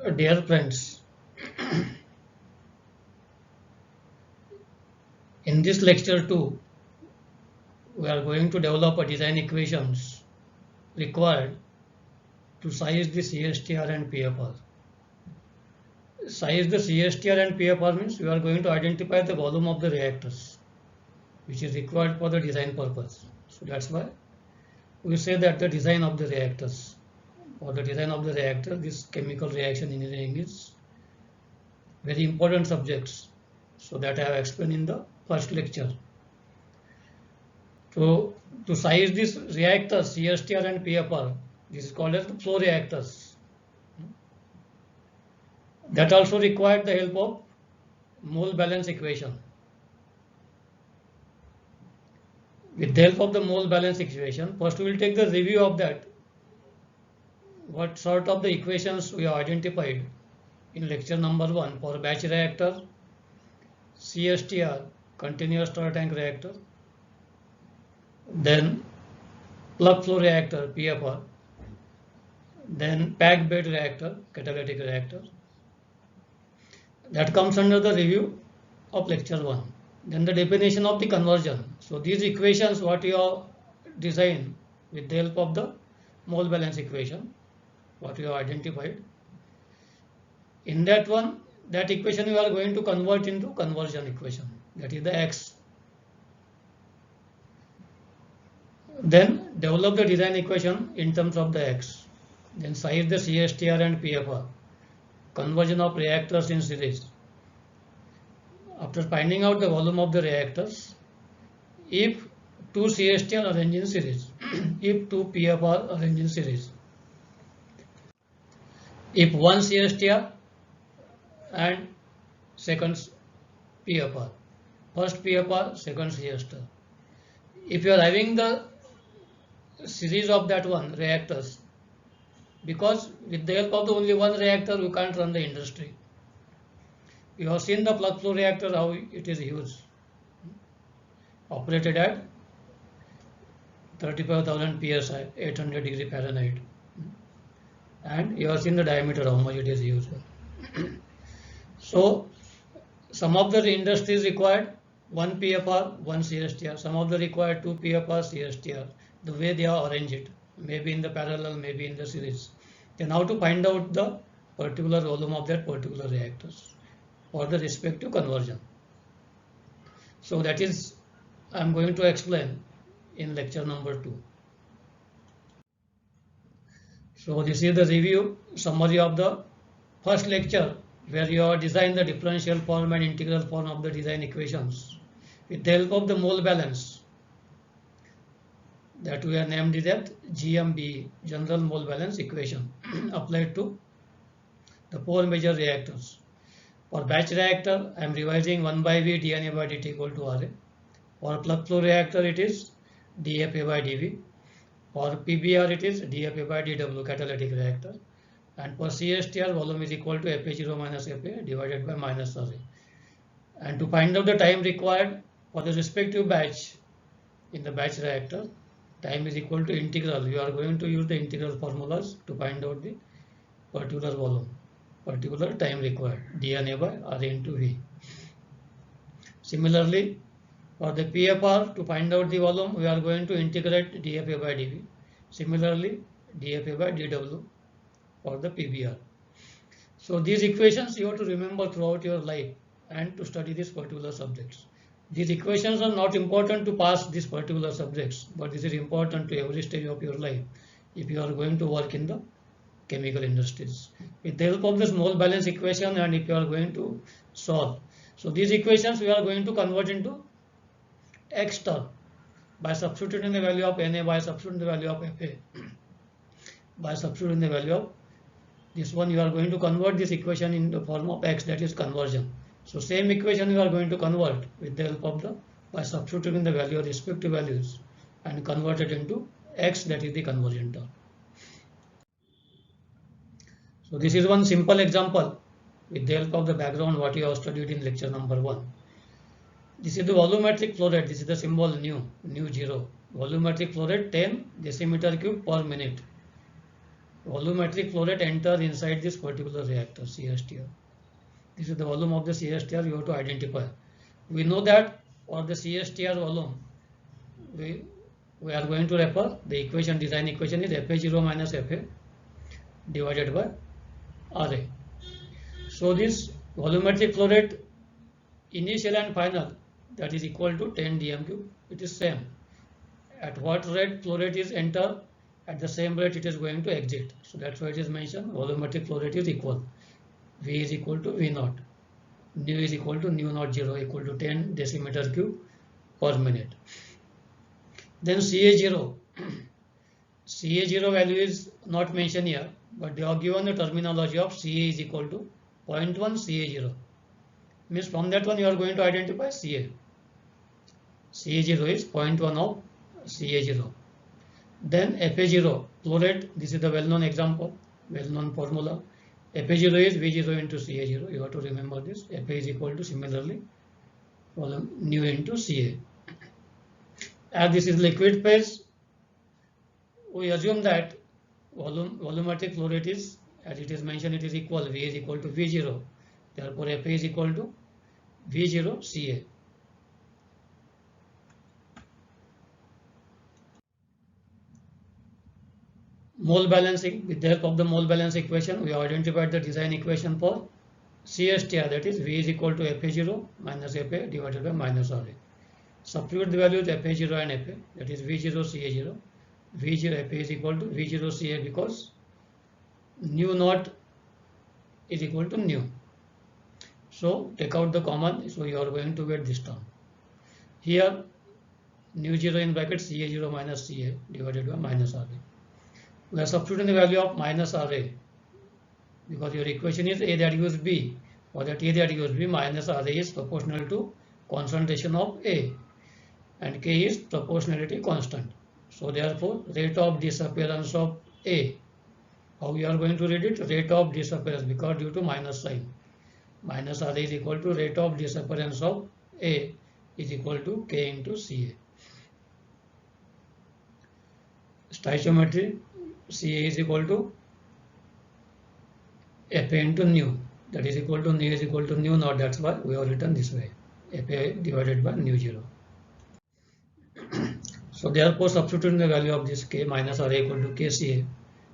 Dear friends, in this lecture 2, we are going to develop a design equations required to size the CSTR and PFR. Size the CSTR and PFR means we are going to identify the volume of the reactors, which is required for the design purpose. So that's why we say that the design of the reactors. For the design of the reactor, this chemical reaction engineering is very important subjects. So that I have explained in the first lecture. So to size this reactors, CSTR and PFR, this is called as the flow reactors. That also required the help of mole balance equation. With the help of the mole balance equation, first we will take the review of that. What sort of the equations we have identified in lecture number 1 for batch reactor, CSTR, continuous stir tank reactor, then plug flow reactor, PFR, then packed bed reactor, catalytic reactor. That comes under the review of lecture 1. Then the definition of the conversion. So these equations what you have designed with the help of the mole balance equation, what you have identified. In that one, that equation you are going to convert into conversion equation, that is the X. Then develop the design equation in terms of the X. Then size the CSTR and PFR. Conversion of reactors in series. After finding out the volume of the reactors, if two CSTR arranged in series, if two PFR arranged in series, if one CSTR and second PFR, first PFR, second CSTR. If you are having the series of that one reactors, because with the help of the only one reactor we can't run the industry. You have seen the plug flow reactor, how it is used, operated at 35,000 psi, 800 degree Fahrenheit, and you have seen the diameter, how much it is used. So some of the industries required one PFR, one CSTR, some of the required two PFR, CSTR, the way they are arranged it, maybe in the parallel, maybe in the series. Then how to find out the particular volume of that particular reactors for the respective conversion. So that is I am going to explain in lecture number 2. So this is the review summary of the first lecture, where you have designed the differential form and integral form of the design equations with the help of the mole balance that we have named it as GMBE, general mole balance equation, applied to the 4 major reactors. For batch reactor, I am revising 1 by V dNA by dt equal to RA. For plug flow reactor, it is dFA by dV. For PBR, it is dFA by dW, catalytic reactor. And for CSTR, volume is equal to FA0 minus FA divided by minus RA. And to find out the time required for the respective batch in the batch reactor, time is equal to integral. You are going to use the integral formulas to find out the particular volume, particular time required, dNA by RA into V. Similarly, for the PFR, to find out the volume, we are going to integrate dFA by dV. Similarly, dFA by dW for the PBR. So these equations you have to remember throughout your life and to study these particular subjects. These equations are not important to pass these particular subjects, but this is important to every stage of your life if you are going to work in the chemical industries. With the help of this mole balance equation, and if you are going to solve, so these equations we are going to convert into X term by substituting the value of Na, by substituting the value of Fa, by substituting the value of this one, you are going to convert this equation in the form of X, that is conversion. So same equation you are going to convert with the help of the, by substituting the value of respective values and convert it into X, that is the conversion term. So this is one simple example with the help of the background what you have studied in lecture number 1. This is the volumetric flow rate. This is the symbol nu 0. Volumetric flow rate 10 decimeter cube per minute. volumetric flow rate enters inside this particular reactor, CSTR. This is the volume of the CSTR you have to identify. We know that for the CSTR volume, we are going to refer the equation, design equation is FA0 minus FA divided by RA. So this volumetric flow rate, initial and final, that is equal to 10 dm cube. It is same. At what rate flow rate is enter, at the same rate it is going to exit. So that's why it is mentioned volumetric flow rate is equal. V is equal to V naught. Nu is equal to nu naught 0 equal to 10 decimeter cube per minute. Then CA0. CA0 value is not mentioned here, but they are given the terminology of CA is equal to 0.1 CA0. Means from that one you are going to identify CA. CA0 is 0.1 of CA0. Then FA0, flow rate, this is the well-known example, well-known formula. FA0 is V0 into CA0. You have to remember this. FA is equal to similarly volume nu into CA. As this is liquid phase, we assume that volumetric flow rate is, as it is mentioned, it is equal, V is equal to V0. Therefore, FA is equal to V0 CA. Mole balancing. With the help of the mole balance equation, we have identified the design equation for CSTR, that is V is equal to FA0 minus FA divided by minus RA. Substitute the values FA0 and FA, that is V0 CA0. V0 FA is equal to V0 CA because nu naught is equal to nu. So take out the common, so you are going to get this term. Here nu 0 in bracket CA0 minus CA divided by minus RA. We are substituting the value of minus RA because your equation is A that gives B. For that A that gives B, minus RA is proportional to concentration of A and K is proportionality constant. So therefore, rate of disappearance of A. How we are going to read it? Rate of disappearance, because due to minus sign. Minus RA is equal to rate of disappearance of A is equal to K into CA. Stoichiometry, CA is equal to FA into nu, that is equal to nu is equal to nu naught. That's why we have written this way, FA divided by nu 0. So therefore, substituting the value of this K minus RA equal to KCA,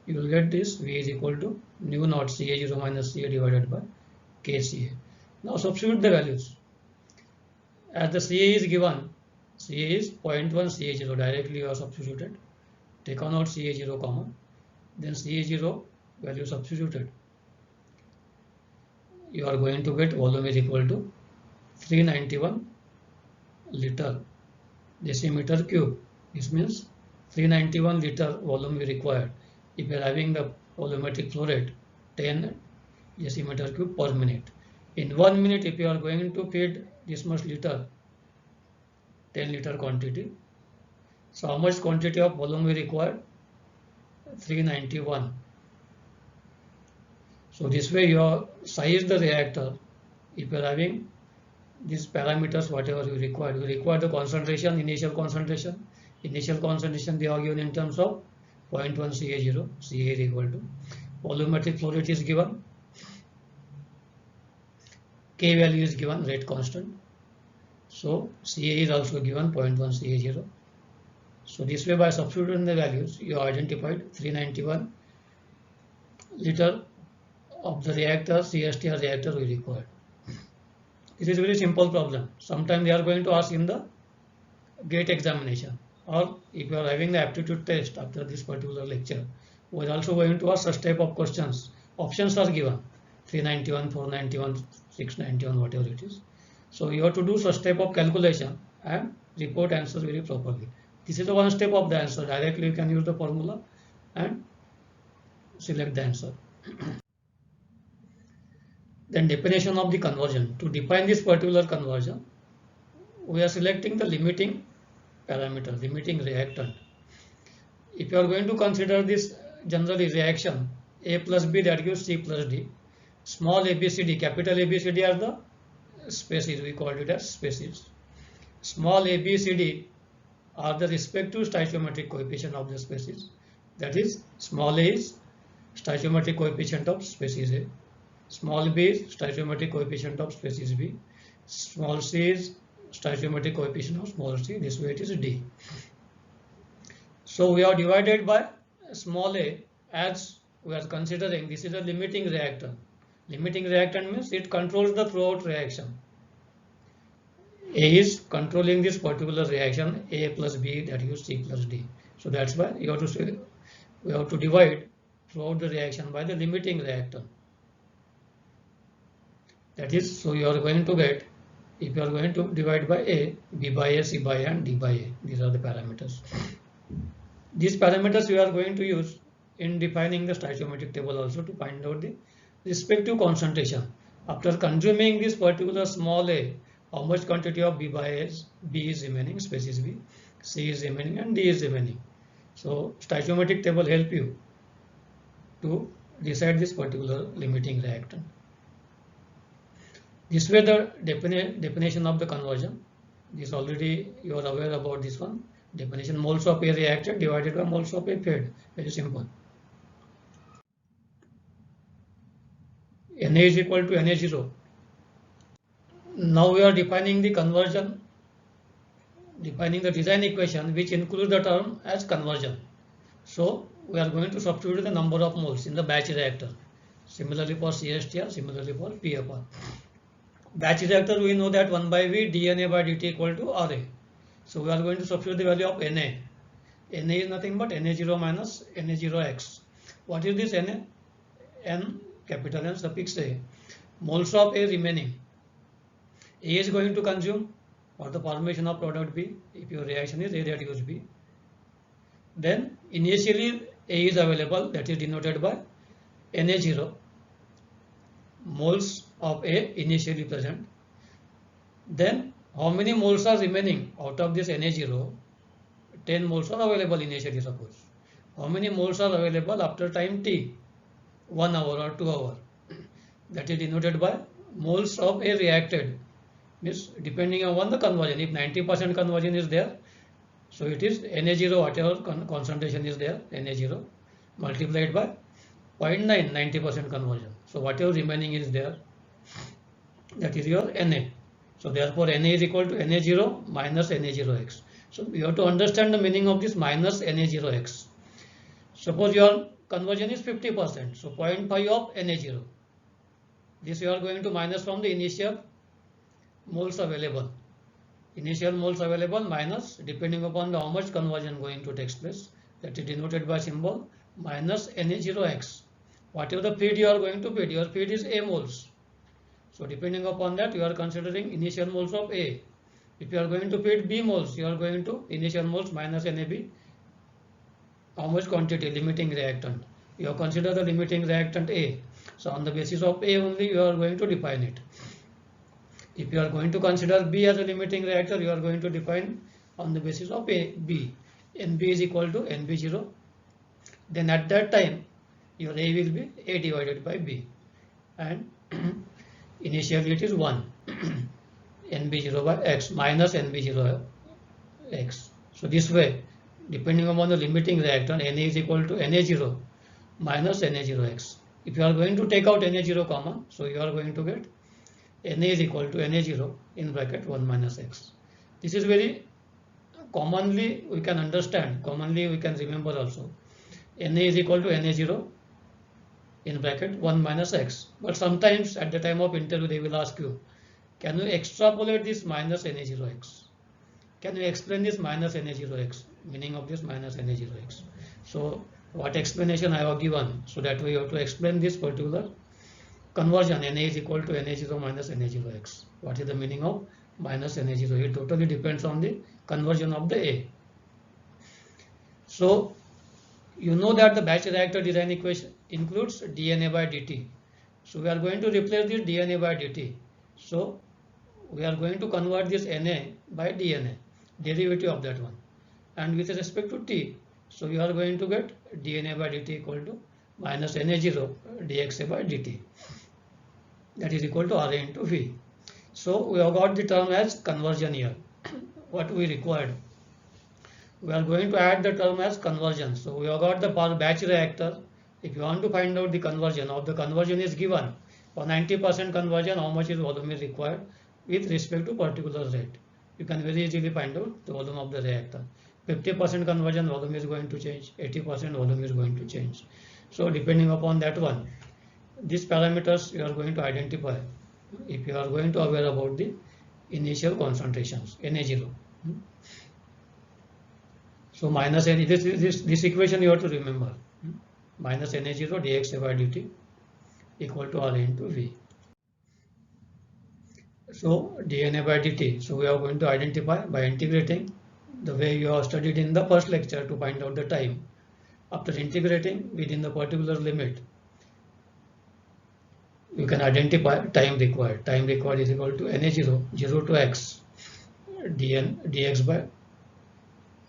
you will get this V is equal to nu naught CA0 minus CA divided by KCA. Now substitute the values. As the CA is given, CA is 0.1 CA0, directly you are substituted. Take on out CA0 common, then CA0 value substituted. You are going to get volume is equal to 391 liter decimeter cube. This means 391 liter volume we required if you are having the volumetric flow rate 10 decimeter cube per minute. In 1 minute, if you are going to feed this much liter, 10 liter quantity, so how much quantity of volume we require? 391. So this way you size the reactor. If you are having these parameters, whatever you require the concentration, initial concentration. Initial concentration they are given in terms of 0.1 CA0, CA is equal to volumetric flow rate is given, K value is given, rate constant. So CA is also given 0.1 CA0. So this way, by substituting the values, you identified 391 liter of the reactor, CSTR reactor we required. This is a very simple problem. Sometimes they are going to ask in the GATE examination, or if you are having the aptitude test after this particular lecture, we are also going to ask such type of questions. Options are given 391, 491, 691, whatever it is. So you have to do such type of calculation and report answer very properly. This is the one step of the answer. Directly you can use the formula and select the answer. Then definition of the conversion. To define this particular conversion, we are selecting the limiting parameter, limiting reactant. If you are going to consider this generally reaction A plus B, that gives C plus D. Small ABCD, capital ABCD are the species, we call it as species. Small ABCD are the respective stoichiometric coefficient of the species. That is, small a is stoichiometric coefficient of species A. Small b is stoichiometric coefficient of species B. Small c is stoichiometric coefficient of small c. This way it is D. So we are divided by small a as we are considering this is a limiting reactant. Limiting reactant means it controls the throughout reaction. A is controlling this particular reaction A plus B, that is C plus D. So that's why you have to say we have to divide throughout the reaction by the limiting reactant. That is, so you are going to get, if you are going to divide by A, B by A, C by A and D by A. These are the parameters. These parameters we are going to use in defining the stoichiometric table also to find out the respective concentration. After consuming this particular small a, how much quantity of B by A, B is remaining, species B, C is remaining and D is remaining. So stoichiometric table help you to decide this particular limiting reactant. This way the definition of the conversion. This already you are aware about this one. Definition: moles of A reacted divided by moles of A fed. Very simple. Na is equal to Na0. Now we are defining the conversion, defining the design equation which includes the term as conversion. So we are going to substitute the number of moles in the batch reactor. Similarly for CSTR, similarly for PFR. Batch reactor, we know that 1 by V dNA by dt equal to Ra. So we are going to substitute the value of Na. Na is nothing but Na0 minus Na0x. What is this Na? N, capital N suffix A. Moles of A remaining. A is going to consume for the formation of product B. If your reaction is A reduce B. Then initially A is available, that is denoted by Na0. Moles of A initially present. Then how many moles are remaining out of this Na0? 10 moles are available initially, suppose. How many moles are available after time t? 1 hour or 2 hours. That is denoted by moles of A reacted. Means depending on the conversion. If 90% conversion is there, so it is Na0, whatever concentration is there, Na0 multiplied by 0.9, 90% conversion. So whatever remaining is there, that is your Na. So therefore Na is equal to Na0 minus Na0x. So you have to understand the meaning of this minus Na0x. Suppose your conversion is 50%, so 0.5 of Na0. This you are going to minus from the initial moles available. Initial moles available minus, depending upon the how much conversion going to take place, that is denoted by symbol minus Na0x. Whatever the feed you are going to feed, your feed is A moles. So depending upon that, you are considering initial moles of A. If you are going to feed B moles, you are going to initial moles minus NAB. How much quantity? Limiting reactant. You have considered the limiting reactant A. So on the basis of A only, you are going to define it. If you are going to consider B as a limiting reactor, you are going to define on the basis of A, B. NB is equal to NB0. Then at that time, your A will be A divided by B. And initially it is 1. NB0 by X minus NB0 X. So this way, depending upon the limiting reactant, Na is equal to Na0 minus Na0x. If you are going to take out Na0 common, so you are going to get Na is equal to Na0 in bracket 1 minus X. This is very commonly we can understand, commonly we can remember also. Na is equal to Na0 in bracket 1 minus X. But sometimes at the time of interview they will ask you, can you extrapolate this minus Na0x? Can you explain this minus Na0x? Meaning of this minus Na0x. So what explanation I have given, so that way you have to explain this particular conversion. Na is equal to Na0 minus Na0x. What is the meaning of minus Na0? It totally depends on the conversion of the A. So you know that the batch reactor design equation includes dNA by dt. So we are going to replace this dNA by dt. So we are going to convert this Na by dNA, derivative of that one. And with respect to t, so you are going to get dNA by dt equal to minus Na0 dxa by dt. That is equal to Ra into V. So we have got the term as conversion here. What we required, we are going to add the term as conversion. So we have got the batch reactor If you want to find out the conversion of the conversion is given, for 90% conversion, how much is volume is required with respect to particular rate. You can very easily find out the volume of the reactor. 50% conversion, volume is going to change, 80% volume is going to change. So depending upon that one, these parameters you are going to identify if you are going to aware about the initial concentrations, Na0. So minus Na, this equation you have to remember. Minus Na0 dx by dt equal to Ra into V. So dNA by dt. So we are going to identify by integrating the way you have studied in the first lecture to find out the time. After integrating within the particular limit, you can identify time required. Time required is equal to Na0, 0 to x, dx by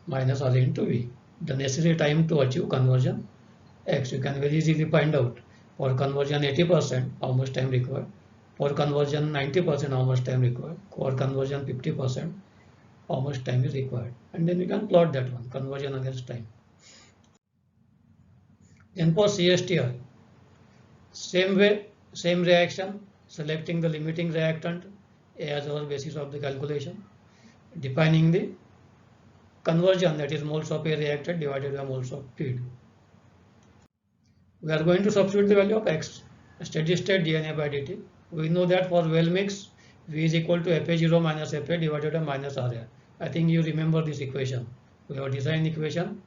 minus Ra into V. The necessary time to achieve conversion x. You can very easily find out for conversion 80% how much time required, for conversion 90% how much time required, for conversion 50% how much time is required, and then you can plot that one, conversion against time. Then for CSTR, same way, same reaction, selecting the limiting reactant as our basis of the calculation, defining the conversion, that is moles of a reactant divided by moles of feed. We are going to substitute the value of x, steady state dNA by dt. We know that for well mix, V is equal to Fa0 minus Fa divided by minus Ra. I think you remember this equation. We have designed equation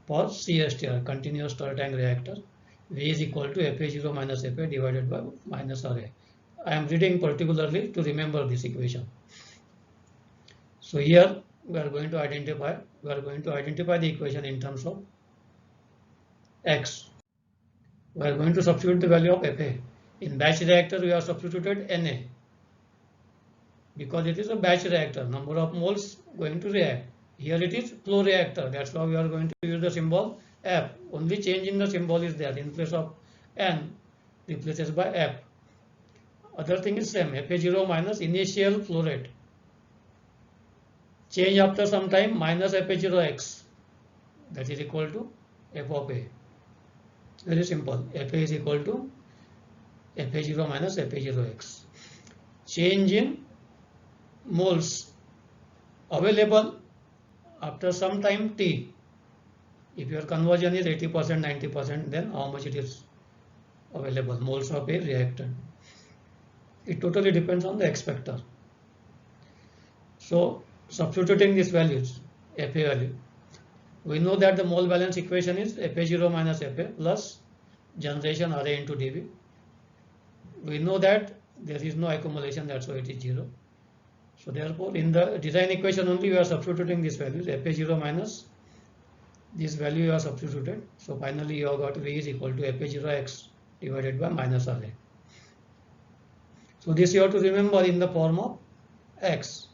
for CSTR, continuous stir tank reactor. V is equal to Fa0 minus Fa divided by minus Ra. I am reading particularly to remember this equation. So here we are going to identify the equation in terms of x. We are going to substitute the value of Fa. In batch reactor, we have substituted Na because it is a batch reactor. Number of moles going to react. Here it is flow reactor. That's why we are going to use the symbol F. Only change in the symbol is there. In place of N, replaces by F. Other thing is same. Fa0 minus initial flow rate. Change after some time minus Fa0x. That is equal to F of A. Very simple. Fa is equal to Fa0 minus Fa0x. Change in moles available after some time t. If your conversion is 80%, 90%, then how much it is available, moles of a reactant. It totally depends on the X factor. So substituting these values, Fa value, we know that the mole balance equation is Fa0 minus Fa plus generation Ra into dV. We know that there is no accumulation, that's why it is 0. So therefore in the design equation only we are substituting these values, Fa0 minus this value you are substituted. So finally you have got V is equal to Fa0x divided by minus Ra. So this you have to remember in the form of x.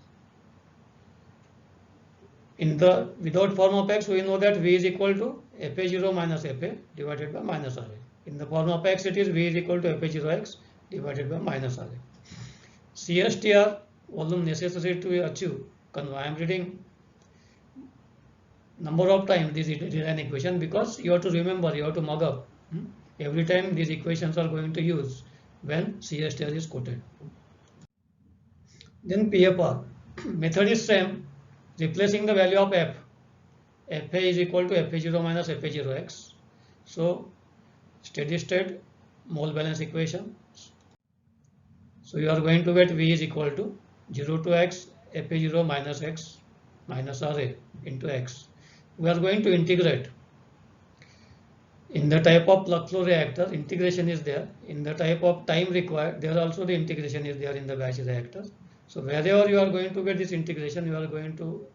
In the without form of x, we know that V is equal to Fa0 minus Fa divided by minus Ra. In the form of x, it is V is equal to Fa0x divided by minus Ra. CSTR volume necessary to achieve. I am reading number of times this design equation because you have to remember, you have to mug up. Every time these equations are going to use when CSTR is quoted. Then PFR. Method is same. Replacing the value of F. Fa is equal to Fa0 minus Fa0x. So steady state mole balance equation. So you are going to get V is equal to 0 to x Fa0 minus x minus Ra into x. We are going to integrate. In the type of plug flow reactor, integration is there. In the type of time required, there also the integration is there in the batch reactor. So wherever you are going to get this integration, you are going to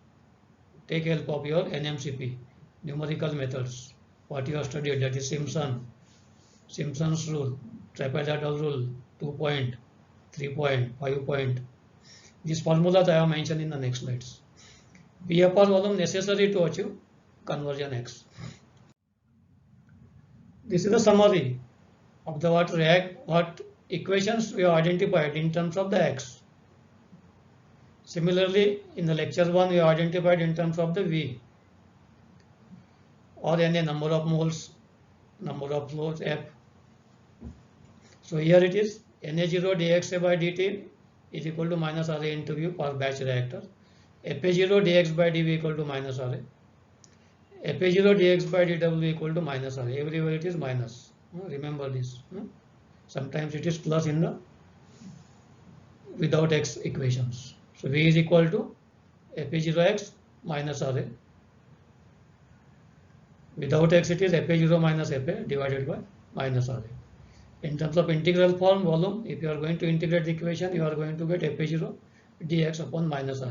take help of your NMCP, numerical methods. What you have studied, that is Simpson's rule, trapezoidal rule, 2 point, 3 point, 5 point. These formulas I have mentioned in the next slides. PFR volume necessary to achieve conversion X. This is the summary of the what equations we have identified in terms of the X. Similarly, in the lecture 1, we have identified in terms of the V or any number of moles number of flows F. So here it is Na0 dxa by dt is equal to minus Ra into V for batch reactor. Fa0 dx by dV equal to minus Ra. Fa0 dx by dW equal to minus Ra. Everywhere it is minus. Remember this. Sometimes it is plus in the without x equations. So V is equal to Fa0x minus Ra. Without x it is Fa0 minus Fa divided by minus Ra. In terms of integral form volume, if you are going to integrate the equation, you are going to get Fa0 dx upon minus Ra.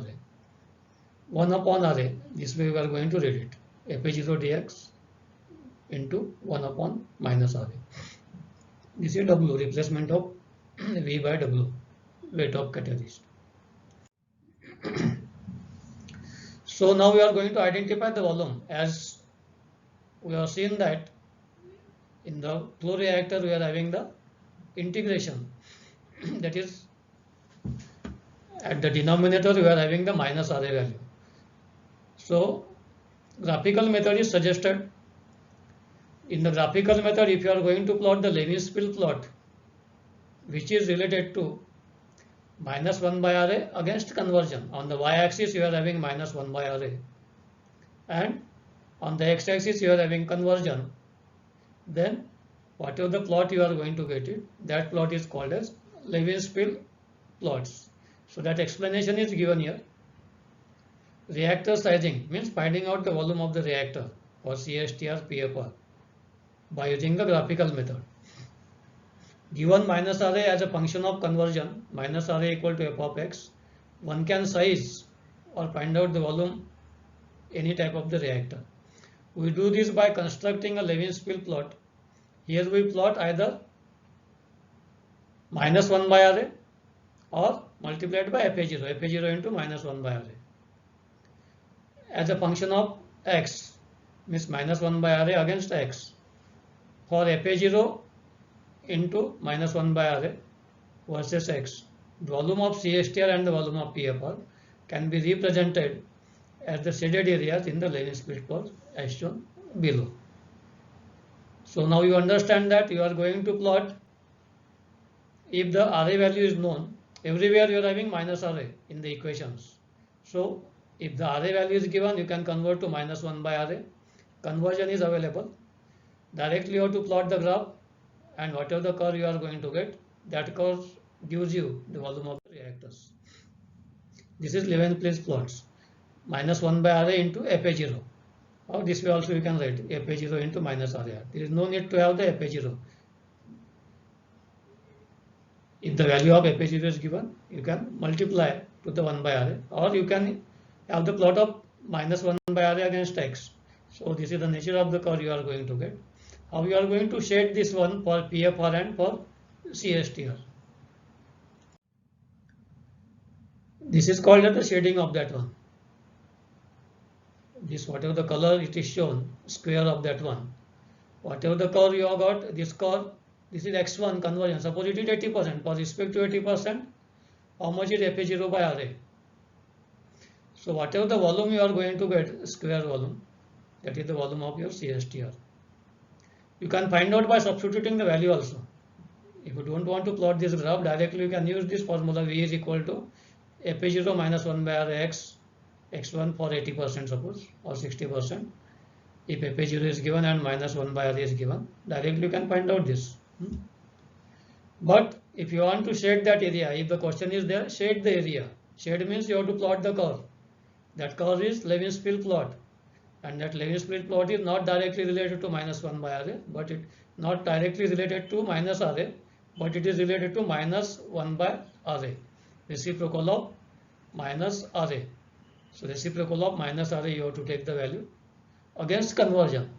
1 upon Ra, this way we are going to read it. Fa0 dx into 1 upon minus Ra. This is W, replacement of V by W, weight of catalyst. So now we are going to identify the volume. As we have seen that in the flow reactor we are having the integration, that is at the denominator we are having the minus Ra value. So graphical method is suggested. In the graphical method, if you are going to plot the Lewis-Spill plot, which is related to minus 1 by Ra against conversion, on the y-axis you are having minus 1 by Ra, and on the x-axis you are having conversion, then whatever the plot you are going to get it, that plot is called as Lewis-Spill plots. So that explanation is given here. Reactor sizing means finding out the volume of the reactor for CSTR PFR by using the graphical method. Given minus Ra as a function of conversion, minus Ra equal to f of x, one can size or find out the volume any type of the reactor. We do this by constructing a Lewis-Spill plot. Here we plot either minus 1 by Ra or multiplied by Fa0, Fa0 into minus 1 by Ra. As a function of x, means minus 1 by Ra against x. For Fa0 into minus 1 by Ra versus x, the volume of CSTR and the volume of PFR can be represented as the shaded areas in the Lewis-Spill plot as shown below. So now you understand that you are going to plot, if the Ra value is known, everywhere you are having minus Ra in the equations. So if the Ra value is given, you can convert to minus 1 by Ra. Conversion is available. Directly you have to plot the graph, and whatever the curve you are going to get, that curve gives you the volume of the reactors. This is Lewis-Spill plots. Minus 1 by Ra into Fa0. Or this way also you can write Fa0 into minus Ra. There is no need to have the Fa0. If the value of Fa0 is given, you can multiply to the 1 by Ra, or you can have the plot of minus 1 by Ra against x. So this is the nature of the curve you are going to get. How you are going to shade this one for PFR and for CSTR. This is called as the shading of that one. This, whatever the color it is shown, square of that one. Whatever the curve you have got, this curve, this is x1 conversion. Suppose it is 80%. For respect to 80%, how much is Fa0 by Ra? So whatever the volume you are going to get, square volume, that is the volume of your CSTR. You can find out by substituting the value also. If you don't want to plot this graph directly, you can use this formula. V is equal to Fa0 minus 1 by Ra x, x1 for 80% suppose, or 60%. If Fa0 is given and minus 1 by Ra is given, directly you can find out this. But if you want to shade that area, if the question is there, shade the area. Shade means you have to plot the curve. That curve is Lewis-Spill plot. And that Lewis-Spill plot is not directly related to minus 1 by Ra, but it not directly related to minus Ra, but it is related to minus 1 by Ra, reciprocal of minus Ra. So reciprocal of minus Ra, you have to take the value against conversion.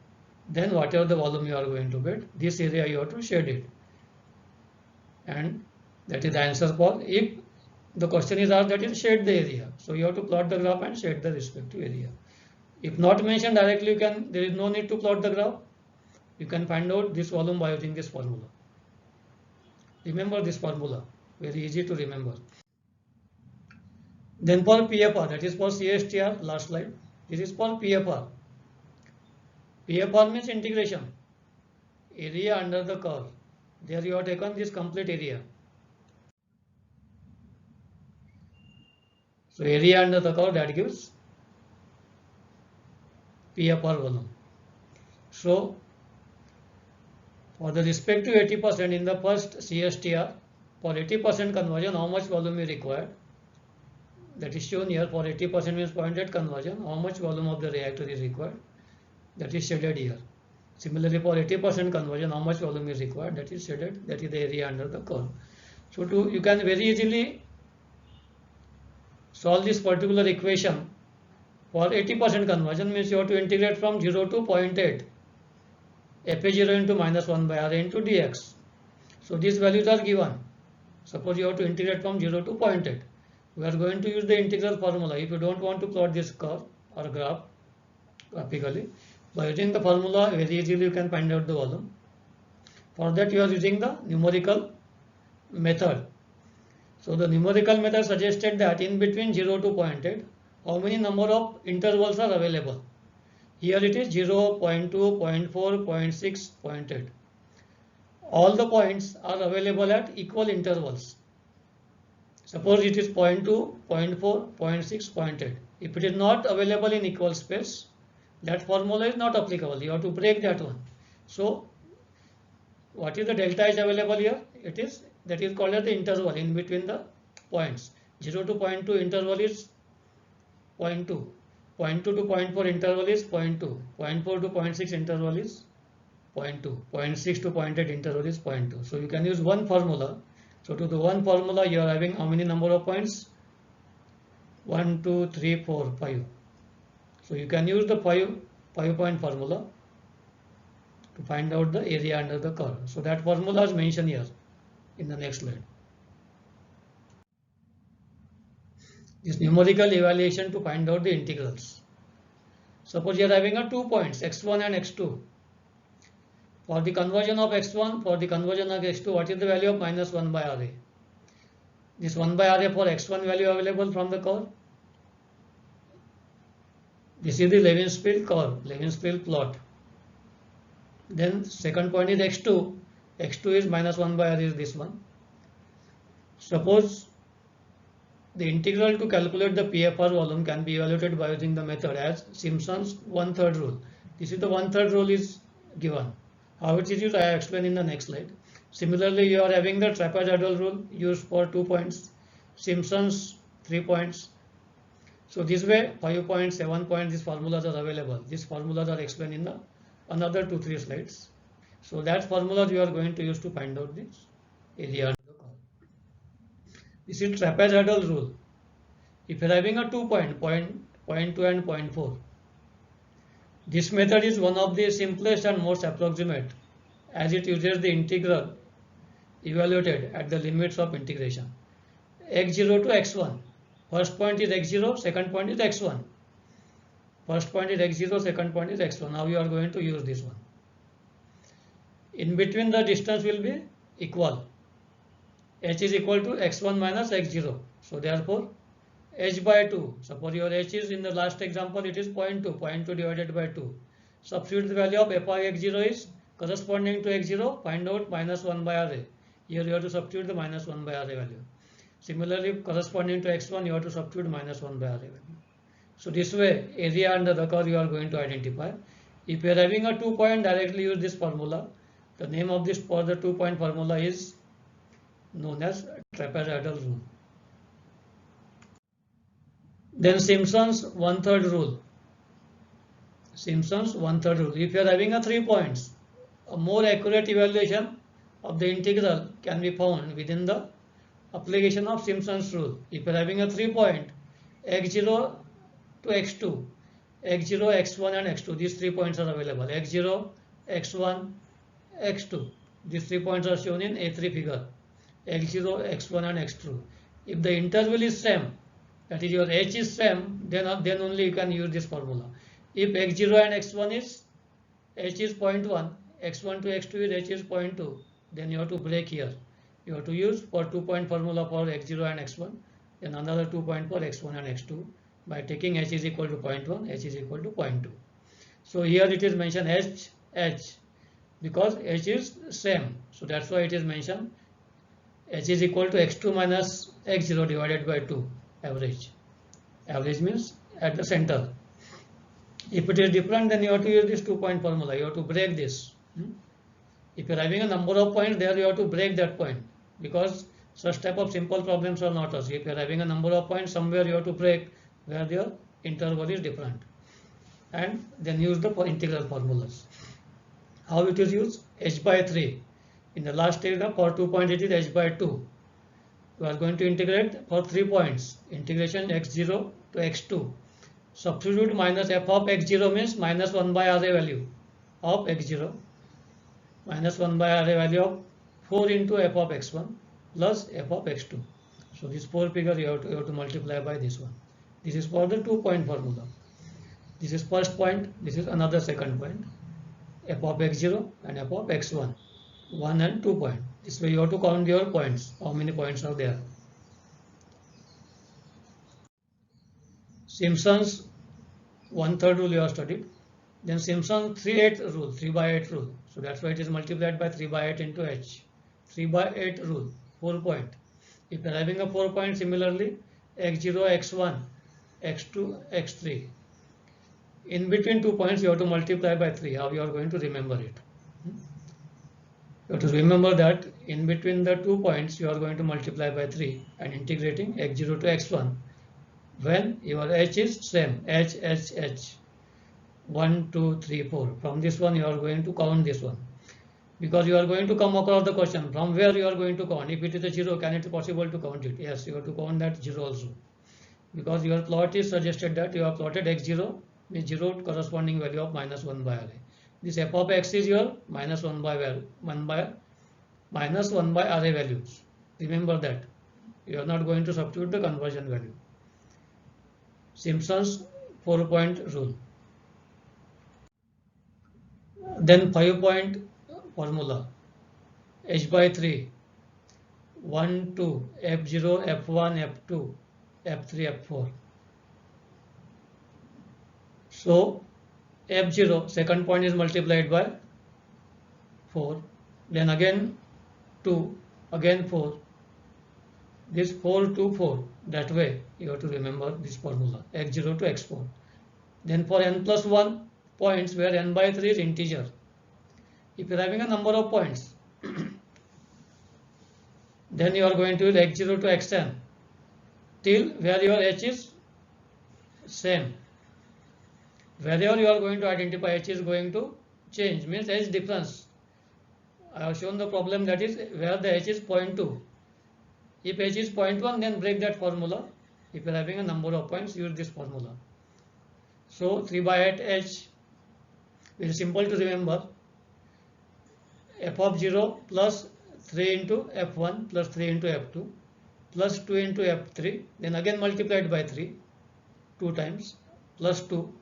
Then whatever the volume you are going to get, this area you have to shade it. And that is the answer for, if the question is asked, that is shade the area. So you have to plot the graph and shade the respective area. If not mentioned directly, you can, there is no need to plot the graph. You can find out this volume by using this formula. Remember this formula, very easy to remember. Then for PFR, that is for CSTR, last slide. This is for PFR. PFR means integration. area under the curve. There you have taken this complete area. So area under the curve, that gives P upper volume. So for the respect to 80% in the first CSTR, for 80% conversion, how much volume is required? That is shown here. For 80% means 0.8 conversion, how much volume of the reactor is required? That is shaded here. Similarly, for 80% conversion, how much volume is required? That is shaded. That is the area under the curve. So you can very easily solve this particular equation. For 80% conversion means you have to integrate from 0 to 0.8. Fa0 into minus 1 by Ra into dx. So these values are given. Suppose you have to integrate from 0 to 0.8. We are going to use the integral formula. If you don't want to plot this curve or graph graphically, by using the formula very easily you can find out the volume. For that you are using the numerical method. So the numerical method suggested that in between 0 to 0.8, how many number of intervals are available? Here it is 0, 0.2, 0.4, 0.6, 0.8. All the points are available at equal intervals. Suppose it is 0.2, 0.4, 0.6, 0.8. If it is not available in equal space, that formula is not applicable. You have to break that one. So what is the delta is available here? That is called as the interval in between the points. 0 to 0.2 interval is 0.2. 0.2 to 0.4 interval is 0.2. 0.4 to 0.6 interval is 0.2. 0.6 to 0.8 interval is 0.2. So you can use one formula. So to the one formula you are having how many number of points? 1, 2, 3, 4, 5. So you can use the 5-point formula to find out the area under the curve. So that formula is mentioned here in the next slide. This numerical evaluation to find out the integrals. Suppose you are having a 2 points x1 and x2. For the conversion of x1, for the conversion of x2, what is the value of minus 1 by Ra? This 1 by Ra for x1 value available from the curve. This is the Levenspiel curve, Levenspiel plot. Then second point is x2. x2 is minus 1 by R is this one. Suppose the integral to calculate the PFR volume can be evaluated by using the method as Simpson's 1/3 rule. This is the 1/3 rule is given. How it is used I have explained in the next slide. Similarly, you are having the trapezoidal rule used for 2 points, Simpson's 3 points. So this way 5 points, 7 points, these formulas are available. These formulas are explained in the another 2-3 slides. So that formula you are going to use to find out this area under the curve. This is trapezoidal rule. If you are having a 2 point, 0.2 and 0.4, this method is one of the simplest and most approximate as it uses the integral evaluated at the limits of integration. x0 to x1. First point is x0, second point is x1. First point is x0, second point is x1. Now you are going to use this one. In between the distance will be equal. H is equal to x1 minus x0. So therefore h by 2. Suppose your h is in the last example it is 0.2. 0.2 divided by 2. Substitute the value of f by x0 is corresponding to x0. Find out minus 1 by Ra. Here you have to substitute the minus 1 by Ra value. Similarly, corresponding to x1 you have to substitute minus 1 by Ra value. So this way area under the curve you are going to identify. If you are having a 2 point, directly use this formula. The name of this for the 2 point formula is known as trapezoidal rule. Then Simpson's 1/3 rule. Simpson's 1/3 rule. If you are having a 3 points, a more accurate evaluation of the integral can be found within the application of Simpson's rule. If you are having a 3 point, x0 to x2, x0, x1 and x2, these 3 points are available. x0, x1, x2. These 3 points are shown in A3 figure. x0, x1 and x2. If the interval is same, that is your h is same, then only you can use this formula. If x0 and x1 is h is 0.1, x1 to x2 is h is 0.2, then you have to break here. You have to use for 2 point formula for x0 and x1, then another 2 point for x1 and x2 by taking h is equal to 0.1, h is equal to 0.2. So here it is mentioned h. because h is same. So that's why it is mentioned h is equal to x2 minus x0 divided by 2 average. Average means at the center. If it is different, then you have to use this 2-point formula. You have to break this. If you are having a number of points, there you have to break that point, because such type of simple problems are not us. If you are having a number of points, somewhere you have to break where your interval is different, and then use the integral formulas. How it is used? H by 3. In the last stage, for 2 points it is h by 2. We are going to integrate for 3 points. Integration x0 to x2. Substitute minus f of x0 means minus 1 by array value of x0 minus 1 by array value of 4 into f of x1 plus f of x2. So this 4 figure you have to multiply by this one. This is for the 2-point formula. This is first point, this is another second point. F of x0 and f of x1. 1 and 2 point. This way you have to count your points. How many points are there? Simpson's 1/3 rule you have studied. Then Simpson's 3/8 rule, 3/8 rule. So that's why it is multiplied by 3/8 into h. 3/8 rule, 4 point. If you are having a 4 point, similarly x0, x1, x2, x3. In between 2 points you have to multiply by 3. How you are going to remember it? You have to remember that in between the 2 points you are going to multiply by 3 and integrating x0 to x1 when your h is same, h, 1, 2, 3, 4. From this one you are going to count this one, because you are going to come across the question from where you are going to count. If it is a 0, can it be possible to count it? Yes, you have to count that 0 also, because your plot is suggested that you have plotted x0 means 0 corresponding value of minus 1 by array. This f of x is your minus 1 by array values. Remember that. You are not going to substitute the conversion value. Simpson's 4-point rule. Then 5-point formula. H by 3. 1, 2, F0, F1, F2, F3, F4. So F0, second point is multiplied by 4. Then again 2, again 4. This 4 to 4. That way you have to remember this formula, x0 to x4. Then for n plus 1 points, where n by 3 is integer. If you are having a number of points, then you are going to use x0 to xn till where your h is same. Wherever you are going to identify h is going to change, means h difference. I have shown the problem, that is where the h is 0.2. If h is 0.1, then break that formula. If you are having a number of points, use this formula. So 3/8 h, very simple to remember. F of 0 plus 3 into f1 plus 3 into f2 plus 2 into f3, then again multiplied by 3 2 times plus 2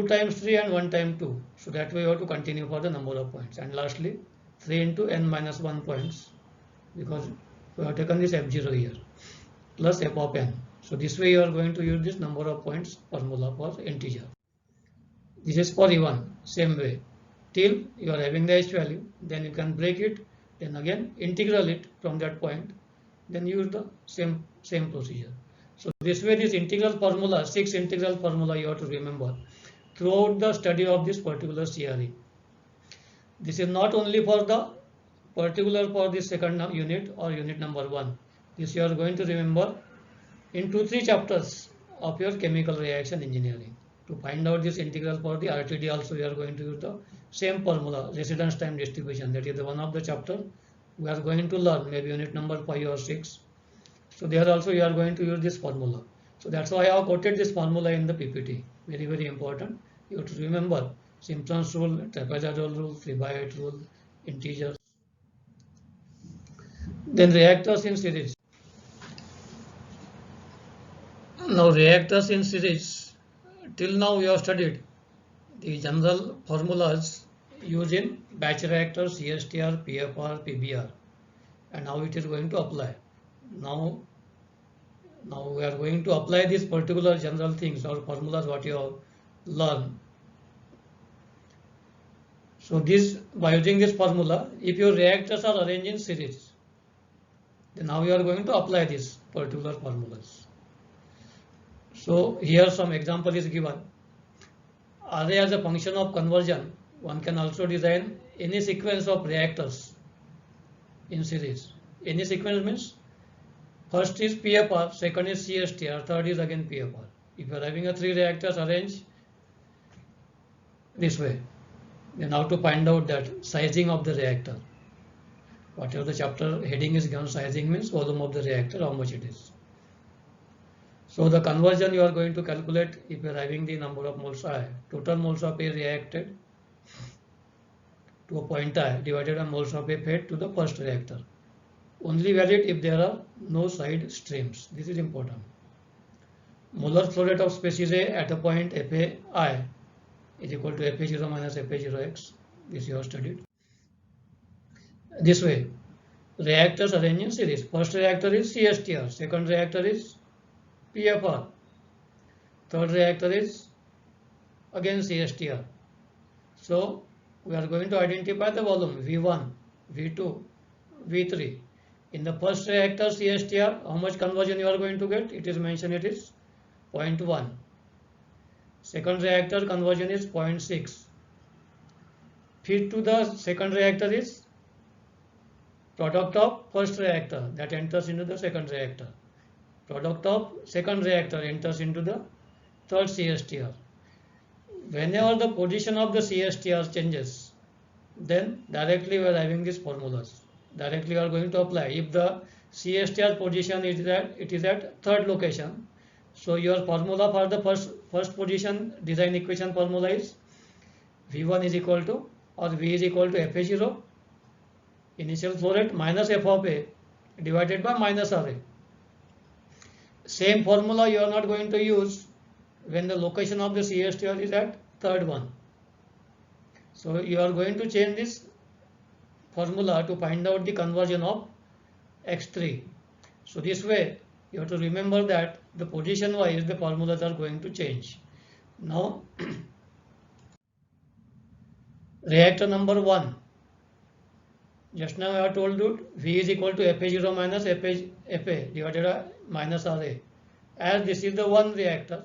times 3 and 1 times 2. So that way you have to continue for the number of points. And lastly 3 into n minus 1 points, because we have taken this f0 here, plus f of n. So this way you are going to use this number of points formula for integer. This is for even, same way, till you are having the h value, then you can break it, then again integral it from that point, then use the same procedure. So this way this integral formula, 6 integral formula, you have to remember throughout the study of this particular CRE. This is not only for the particular for this second unit or unit number 1. This you are going to remember in 2-3 chapters of your chemical reaction engineering. To find out this integral for the RTD also, we are going to use the same formula, residence time distribution. That is the one of the chapter we are going to learn, maybe unit number 5 or 6. So there also you are going to use this formula. So that's why I have quoted this formula in the PPT. Very, very important. You have to remember Simpson's rule, trapezoidal rule, 3/8 rule, integers. Then reactors in series. Now reactors in series, till now we have studied the general formulas used in batch reactors, CSTR, PFR, PBR, and how it is going to apply. Now we are going to apply these particular general things or formulas what you have learned. So this, by using this formula, if your reactors are arranged in series, then now you are going to apply these particular formulas. So here some example is given. Array as a function of conversion, one can also design any sequence of reactors in series. Any sequence means first is PFR, second is CSTR, third is again PFR. If you are having a 3 reactors arranged this way, then how to find out that sizing of the reactor. Whatever the chapter heading is given, sizing means volume of the reactor, how much it is. So the conversion you are going to calculate if you are having the number of moles I, total moles of A reacted to a point I divided by moles of A fed to the first reactor. Only valid if there are no side streams. This is important. Molar flow rate of species A at a point FAI is equal to FA0 minus FA0x. This you have studied. This way, reactors arranged in series. First reactor is CSTR, second reactor is PFR, third reactor is again CSTR. So we are going to identify the volume V1, V2, V3. In the first reactor CSTR, how much conversion you are going to get? It is mentioned it is 0.1. Second reactor conversion is 0.6. Feed to the second reactor is product of first reactor that enters into the second reactor. Product of second reactor enters into the third CSTR. Whenever the position of the CSTR changes, then directly we are having these formulas. Directly we are going to apply. If the CSTR position is that it is at third location, so your formula for the first position design equation formula is V1 is equal to, or V is equal to FA0 initial flow rate minus F of A divided by minus RA. Same formula you are not going to use when the location of the CSTR is at third one. So you are going to change this formula to find out the conversion of X3. So this way you have to remember that the position wise the formulas are going to change. Now reactor number 1. Just now I have told you V is equal to FA0 minus FA divided by minus RA. As this is the one reactor,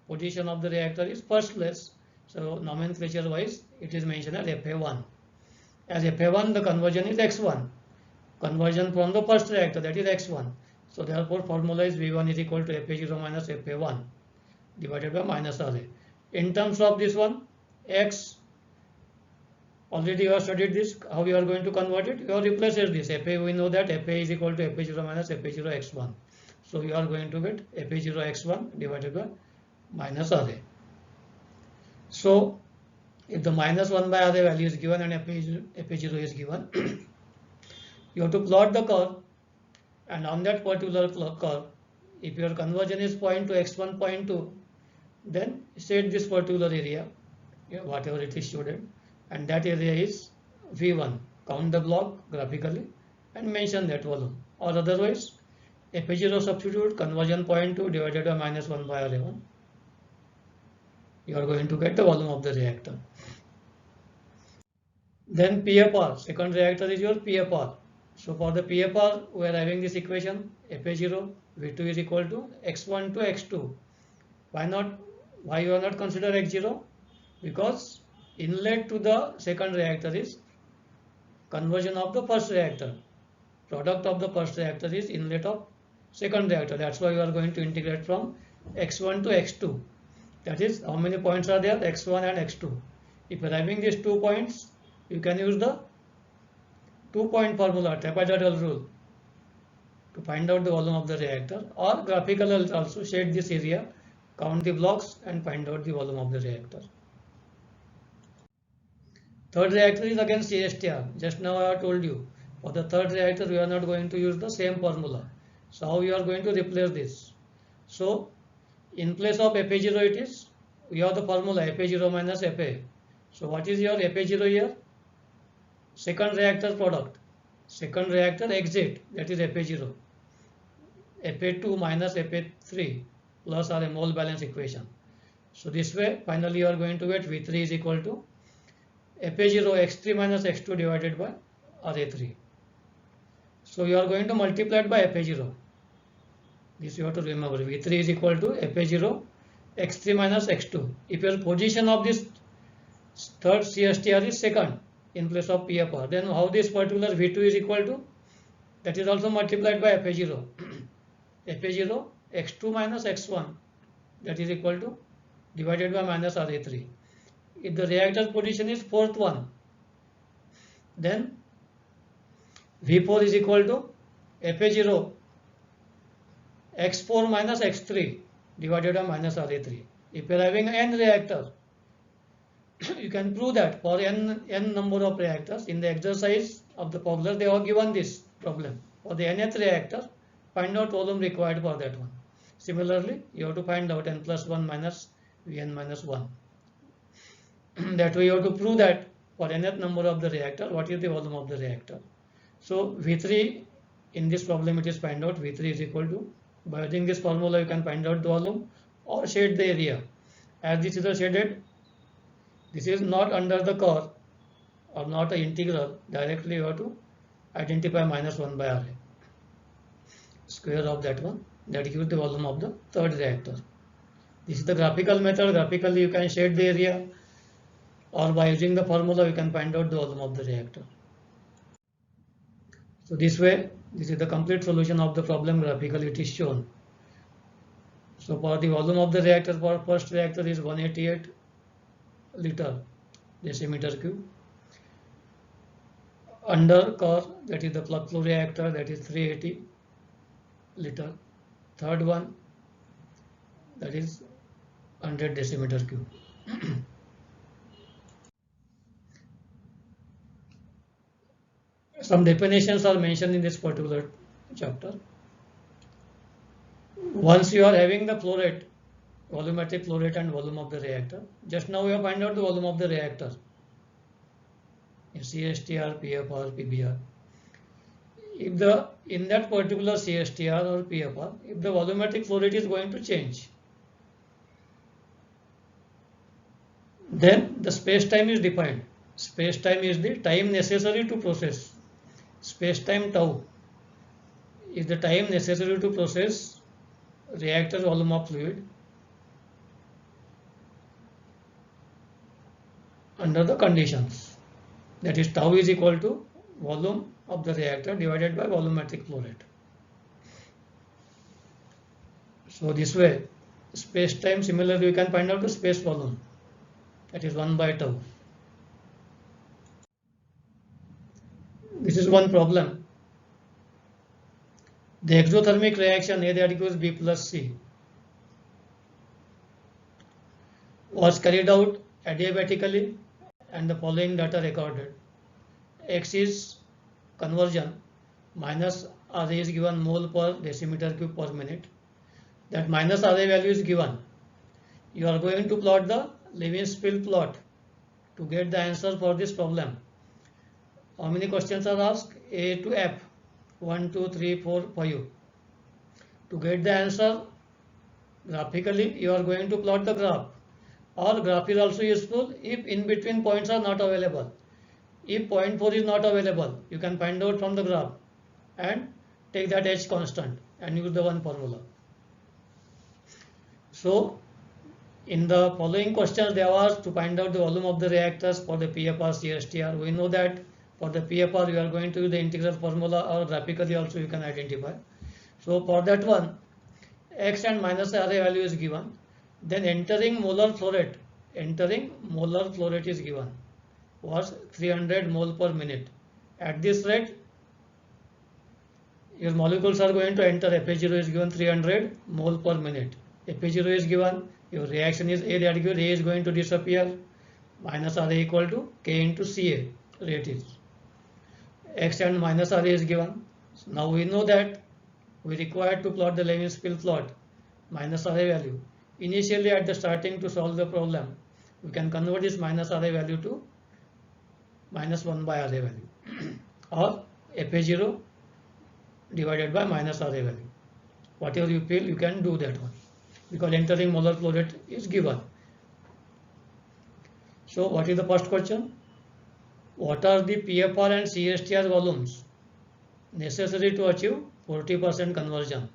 position of the reactor is first place. So nomenclature wise it is mentioned as FA1. As FA1 the conversion is X1. Conversion from the first reactor, that is X1. So therefore formula is V1 is equal to FA0 minus FA1 divided by minus RA. In terms of this one, X, already you have studied this, how you are going to convert it. You have replaced this. FA, we know that FA is equal to FA0 minus FA0 x1. So you are going to get FA0 x1 divided by minus RA. So if the minus 1 by RA value is given and FA0 is given, you have to plot the curve, and on that particular curve, if your conversion is point to x1, 0.2, then set this particular area, whatever it is student, and that area is V1. Count the block graphically and mention that volume, or otherwise FA0 substitute conversion 0.2 divided by minus 1 by RA1. You are going to get the volume of the reactor. Then PFR, second reactor is your PFR. So for the PFR, we are having this equation FA0 V2 is equal to x1 to x2. Why not? Why you are not consider x0? Because inlet to the second reactor is conversion of the first reactor. Product of the first reactor is inlet of second reactor. That's why you are going to integrate from x1 to x2. That is, how many points are there? X1 and x2. If you are having these 2 points, you can use the 2-point formula, trapezoidal rule, to find out the volume of the reactor, or graphical also shade this area, count the blocks and find out the volume of the reactor. Third reactor is again CSTR. Just now I have told you, for the third reactor we are not going to use the same formula. So how you are going to replace this? So in place of FA0 it is, we have the formula FA0 minus FA. So what is your FA0 here? Second reactor product, second reactor exit, that is FA0. FA2 minus FA3 plus our mole balance equation. So this way finally you are going to get V3 is equal to FA0 x3 minus x2 divided by RA3. So you are going to multiply it by FA0. This you have to remember. V3 is equal to FA0 x3 minus x2. If your position of this third CSTR is second in place of PFR, then how this particular V2 is equal to? That is also multiplied by FA0. FA0 x2 minus x1, that is equal to divided by minus RA3. If the reactor position is fourth one, then V4 is equal to FA0 x4 minus x3 divided by minus RA3. If you are having n reactor, you can prove that for n number of reactors. In the exercise of the problem, they have given this problem. For the nth reactor, find out volume required for that one. Similarly, you have to find out n plus 1 minus Vn minus 1. That way you have to prove that for nth number of the reactor, what is the volume of the reactor. So V3, in this problem it is find out V3 is equal to, by using this formula you can find out the volume or shade the area. As this is a shaded, this is not under the curve or not an integral, directly you have to identify minus 1 by RA. Square of that one, that gives the volume of the third reactor. This is the graphical method. Graphically you can shade the area, or by using the formula you can find out the volume of the reactor. So this way, this is the complete solution of the problem. Graphically it is shown. So for the volume of the reactor, for first reactor is 188 liter decimeter cube. Under curve, that is the plug flow reactor, that is 380 liter. Third one, that is 100 decimeter cube. Some definitions are mentioned in this particular chapter. Once you are having the flow rate, volumetric flow rate and volume of the reactor, just now we have find out the volume of the reactor in CSTR, PFR, PBR. If in that particular CSTR or PFR, if the volumetric flow rate is going to change, then the space-time is defined. Space-time is the time necessary to process. Space-time tau is the time necessary to process reactor volume of fluid under the conditions. That is, tau is equal to volume of the reactor divided by volumetric flow rate. So this way, space-time, similarly we can find out the space volume, that is 1 by tau. This is one problem. The exothermic reaction A that equals B plus C was carried out adiabatically and the following data recorded. X is conversion, minus RA is given mole per decimeter cube per minute. That minus RA value is given. You are going to plot the Lewis-Field plot to get the answer for this problem. How many questions are asked? A to F. 1, 2, 3, 4, 5. To get the answer graphically, you are going to plot the graph. Or graph is also useful if in between points are not available. If point 4 is not available, you can find out from the graph and take that H constant and use the one formula. So in the following questions they are asked to find out the volume of the reactors for the PFR, CSTR. We know that for the PFR you are going to use the integral formula, or graphically also you can identify. So for that one, X and minus RA value is given. Then entering molar flow rate is given, was 300 mole per minute. At this rate, your molecules are going to enter. FA0 is given 300 mole per minute. FA0 is given, your reaction is A, that A is going to disappear, minus RA equal to K into Ca, rate is. X and minus RA is given. So now we know that we require to plot the Lewis-Field plot, minus RA value. Initially at the starting to solve the problem, we can convert this minus RA value to minus 1 by RA value or FA0 divided by minus RA value. Whatever you feel, you can do that one, because entering molar flow rate is given. So what is the first question? What are the PFR and CSTR volumes necessary to achieve 40% conversion?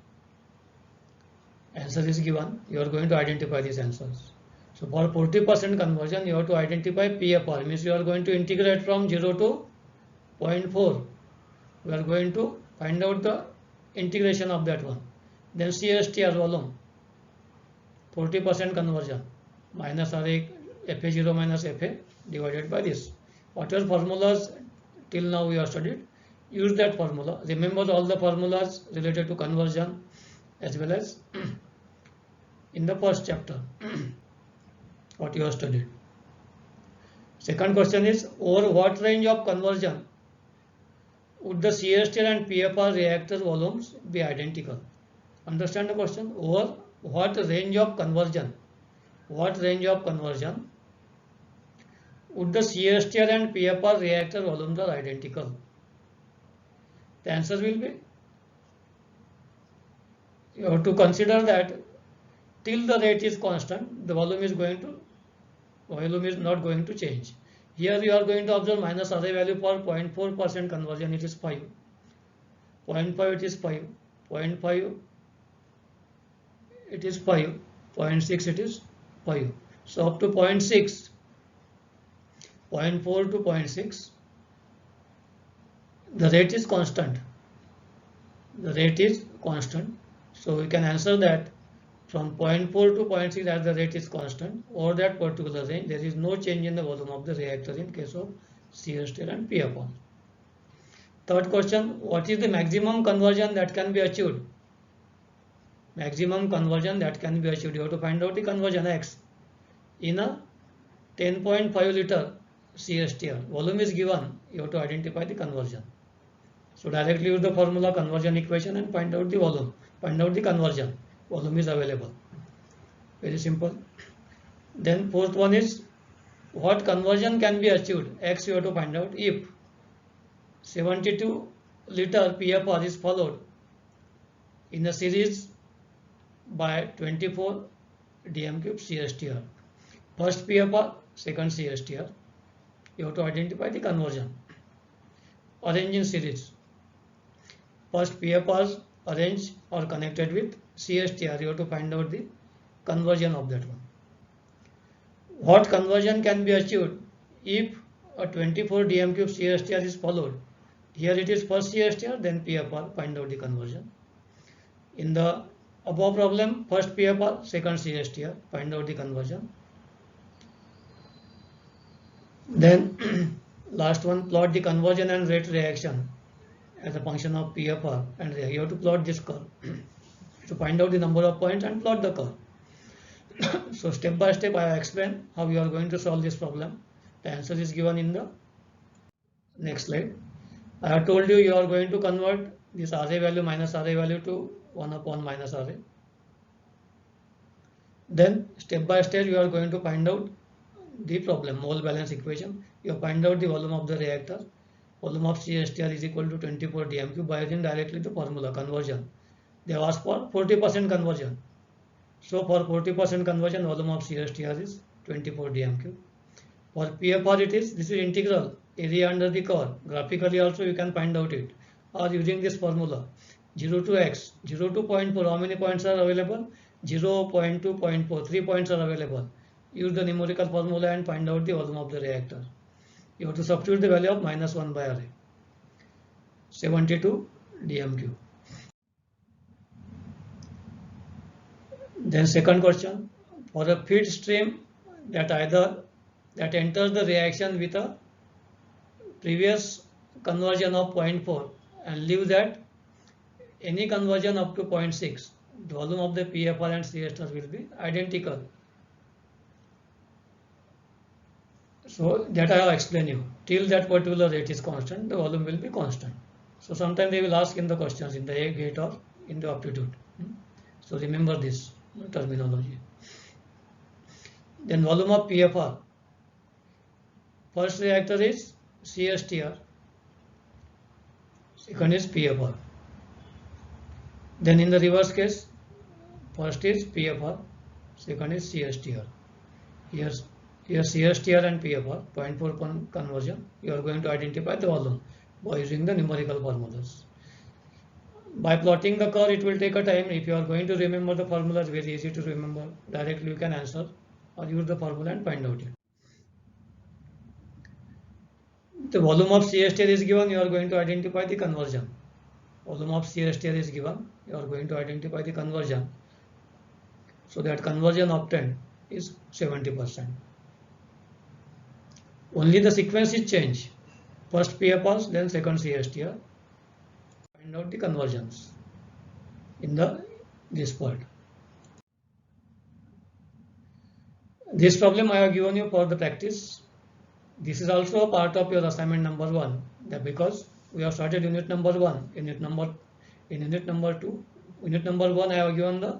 Answer is given. You are going to identify these answers. So for 40% conversion, you have to identify PFR, means you are going to integrate from 0 to 0.4. We are going to find out the integration of that one. Then CSTR volume, 40% conversion, minus RA, FA0 minus FA divided by this. Whatever formulas till now we have studied, use that formula. Remember all the formulas related to conversion as well as in the first chapter what you have studied. Second question is, over what range of conversion would the CSTR and PFR reactor volumes be identical? Understand the question? Over what range of conversion? What range of conversion would the CSTR and PFR reactor volumes are identical? The answer will be, you have to consider that till the rate is constant, the volume is not going to change. Here you are going to observe minus array value for 0.4% conversion, it is 5. 0.5 it is 5. 0.5 it is 5. 0.6 it is 5. So up to 0.6, 0.4 to 0.6, the rate is constant. The rate is constant. So we can answer that from 0.4 to 0.6 as the rate is constant, over that particular range there is no change in the volume of the reactor in case of CSTR and PFR. Third question, what is the maximum conversion that can be achieved? Maximum conversion that can be achieved, you have to find out the conversion X. In a 10.5 liter CSTR, volume is given, you have to identify the conversion. So directly use the formula conversion equation and find out the volume, find out the conversion. Volume is available. Very simple. Then fourth one is, what conversion can be achieved? X you have to find out if 72 liter PFR is followed in a series by 24 dm cube CSTR. First PFR, second CSTR. You have to identify the conversion. Arrange in series. First PFRs arranged or connected with CSTR, you have to find out the conversion of that one. What conversion can be achieved if a 24 dm cube CSTR is followed? Here it is first CSTR, then PFR, find out the conversion. In the above problem, first PFR, second CSTR, find out the conversion. Then last one, plot the conversion and rate reaction as a function of PFR, and you have to plot this curve to find out the number of points and plot the curve. So step by step I have explained how you are going to solve this problem. The answer is given in the next slide. I have told you you are going to convert this RA value minus RA value to 1 upon minus RA. Then step by step you are going to find out the problem, mole balance equation. You find out the volume of the reactor. Volume of CSTR is equal to 24 dm cube by using directly the formula conversion. They have asked for 40% conversion. So for 40% conversion, volume of CSTR is 24 dm cube. For PFR it is, this is integral, area under the curve. Graphically also you can find out it. Or using this formula, 0 to x, 0 to 0.4, how many points are available? 0, 0.2, 0.4, 3 points are available. Use the numerical formula and find out the volume of the reactor. You have to substitute the value of minus 1 by RA, 72 dm cube. Then second question, for a feed stream that enters the reaction with a previous conversion of 0.4 and leaves at any conversion up to 0.6, the volume of the PFR and CSTR will be identical. So that I have explained you. Till that particular rate is constant, the volume will be constant. So sometimes they will ask in the questions in the A gate or in the aptitude. So remember this terminology. Then volume of PFR. First reactor is CSTR. Second is PFR. Then in the reverse case, first is PFR, second is CSTR. Here Here CSTR and PFR, point for conversion, you are going to identify the volume by using the numerical formulas. By plotting the curve, it will take a time. If you are going to remember the formula, it's very easy to remember. Directly you can answer or use the formula and find out it. The volume of CSTR is given, you are going to identify the conversion. Volume of CSTR is given, you are going to identify the conversion. So that conversion obtained is 70%. Only the sequence is changed. First PFR, then second CSTR. Find out the conversions in this part. This problem I have given you for the practice. This is also a part of your assignment number 1. That because we have started unit number 1, unit number 2, unit number 1 I have given the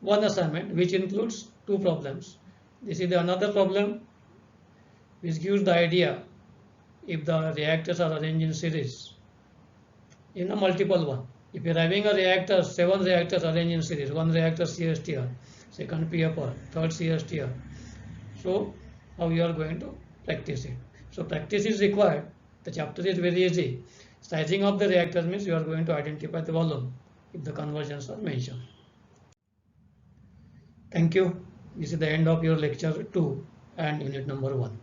one assignment which includes 2 problems. This is another problem which gives the idea if the reactors are arranged in series in a multiple one. If you are having a reactor, 7 reactors arranged in series, 1 reactor CSTR, second PFR, third CSTR. So how you are going to practice it? So practice is required. The chapter is very easy. Sizing of the reactors means you are going to identify the volume if the conversions are mentioned. Thank you. This is the end of your lecture 2 and unit number 1.